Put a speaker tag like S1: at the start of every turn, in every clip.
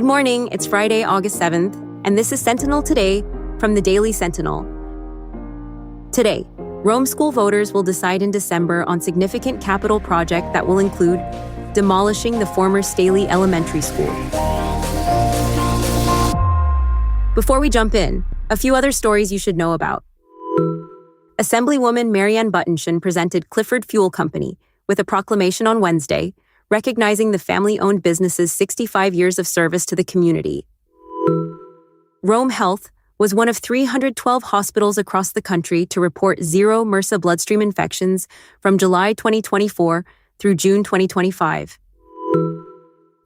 S1: Good morning, it's Friday, August 7th, and this is Sentinel Today from the Daily Sentinel. Today, Rome school voters will decide in December on significant capital project that will include demolishing the former Staley Elementary School. Before we jump in, a few other stories you should know about. Assemblywoman Marianne Buttonshin presented Clifford Fuel Company with a proclamation on Wednesday, recognizing the family-owned business's 65 years of service to the community. Rome Health was one of 312 hospitals across the country to report zero MRSA bloodstream infections from July 2024 through June 2025.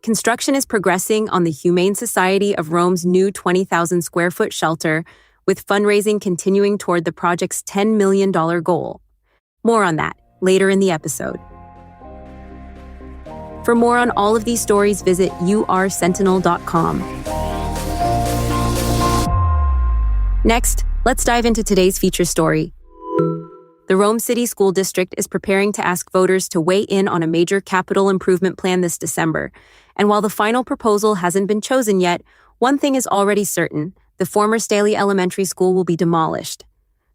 S1: Construction is progressing on the Humane Society of Rome's new 20,000 square foot shelter, with fundraising continuing toward the project's $10 million goal. More on that later in the episode. For more on all of these stories, visit ursentinel.com. Next, let's dive into today's feature story. The Rome City School District is preparing to ask voters to weigh in on a major capital improvement plan this December. And while the final proposal hasn't been chosen yet, one thing is already certain: the former Staley Elementary School will be demolished.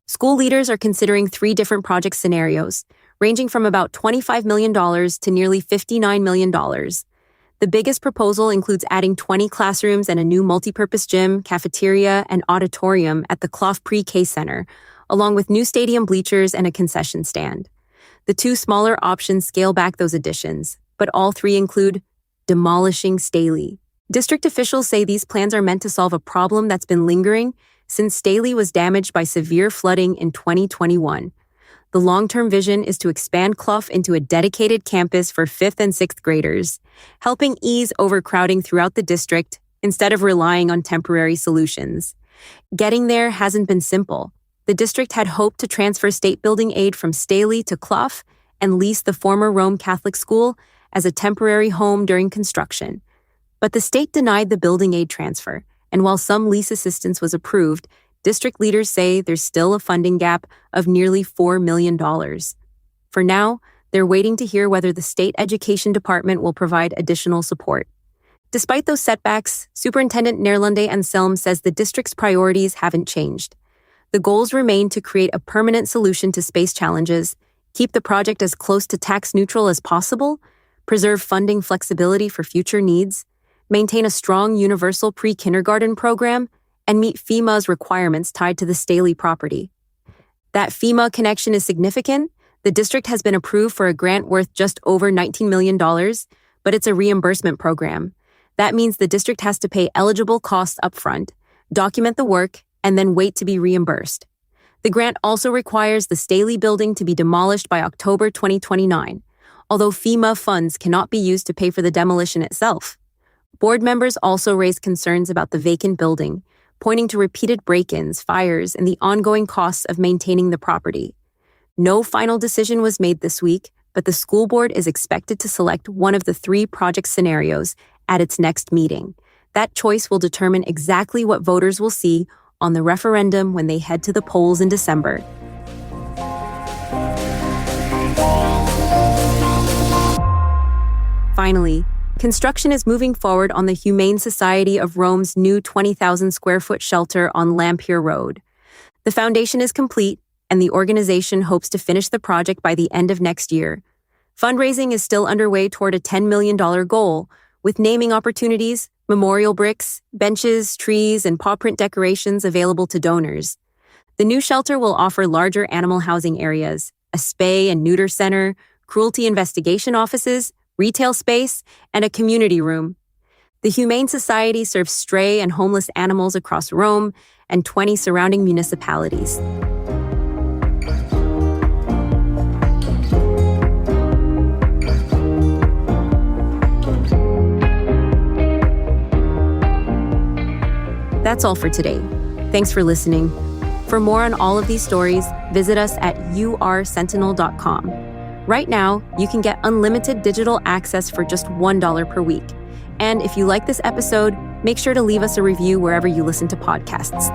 S1: School leaders are considering 3 different project scenarios, ranging from about $25 million to nearly $59 million. The biggest proposal includes adding 20 classrooms and a new multipurpose gym, cafeteria, and auditorium at the Clough Pre-K Center, along with new stadium bleachers and a concession stand. The 2 smaller options scale back those additions, but all 3 include demolishing Staley. District officials say these plans are meant to solve a problem that's been lingering since Staley was damaged by severe flooding in 2021. The long-term vision is to expand Clough into a dedicated campus for 5th and 6th graders, helping ease overcrowding throughout the district instead of relying on temporary solutions. Getting there hasn't been simple. The district had hoped to transfer state building aid from Staley to Clough and lease the former Rome Catholic School as a temporary home during construction. But the state denied the building aid transfer, and while some lease assistance was approved, district leaders say there's still a funding gap of nearly $4 million. For now, they're waiting to hear whether the state education department will provide additional support. Despite those setbacks, Superintendent Nerlande Anselm says the district's priorities haven't changed. The goals remain to create a permanent solution to space challenges, keep the project as close to tax neutral as possible, preserve funding flexibility for future needs, maintain a strong universal pre-kindergarten program, and meet FEMA's requirements tied to the Staley property. That FEMA connection is significant. The district has been approved for a grant worth just over $19 million, but it's a reimbursement program. That means the district has to pay eligible costs upfront, document the work, and then wait to be reimbursed. The grant also requires the Staley building to be demolished by October 2029, although FEMA funds cannot be used to pay for the demolition itself. Board members also raised concerns about the vacant building, pointing to repeated break-ins, fires, and the ongoing costs of maintaining the property. No final decision was made this week, but the school board is expected to select one of the 3 project scenarios at its next meeting. That choice will determine exactly what voters will see on the referendum when they head to the polls in December. Finally, construction is moving forward on the Humane Society of Rome's new 20,000 square foot shelter on Lampier Road. The foundation is complete, and the organization hopes to finish the project by the end of next year. Fundraising is still underway toward a $10 million goal, with naming opportunities, memorial bricks, benches, trees, and paw print decorations available to donors. The new shelter will offer larger animal housing areas, a spay and neuter center, cruelty investigation offices, retail space, and a community room. The Humane Society serves stray and homeless animals across Rome and 20 surrounding municipalities. That's all for today. Thanks for listening. For more on all of these stories, visit us at ursentinel.com. Right now, you can get unlimited digital access for just $1 per week. And if you like this episode, make sure to leave us a review wherever you listen to podcasts.